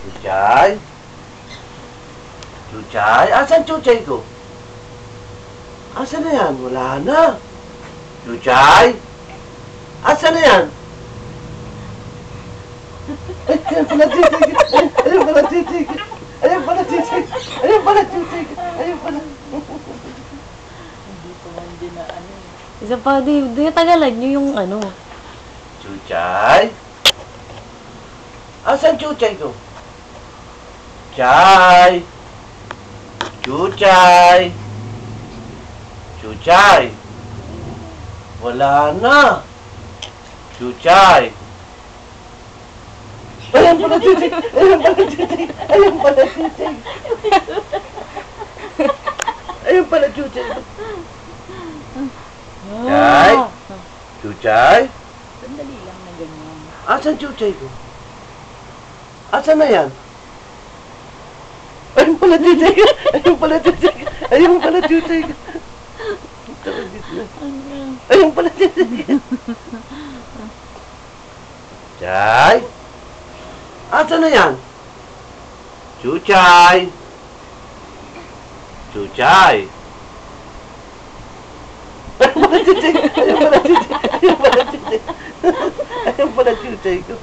Chuchay? Chuchay? Asan chuchay ko? Asan na yan? Wala na. Chuchay? Asan na yan? Ay, ayan pala chuchay ko. Ayan pala chuchay ko. Ayan pala chuchay ko. Ayan pala chuchay ko. Ayan pala. Hindi ko man din na ano. Isa pa, di tagalan nyo yung ano. Chuchay? Asan chuchay ko? Chuchay? Chuchay? Chuchay? Wala na. Chuchay? Ayan pala chuchay! Ayan pala chuchay! Ayan pala chuchay! Ayan pala chuchay! Chuchay? Chuchay? Sandali lang na ganyan. Asan chuchay ko? Asan na yan? Ayun pala chuchay ko! Ayun pala chuchay ko! Ayun pala chuchay ko! Ayun pala chuchay ko! Chuchay? Asan na yan? Chuchay! Chuchay! Ayun pala chuchay ko! Ayun pala chuchay ko! Ayun pala chuchay ko! Ayun pala chuchay ko!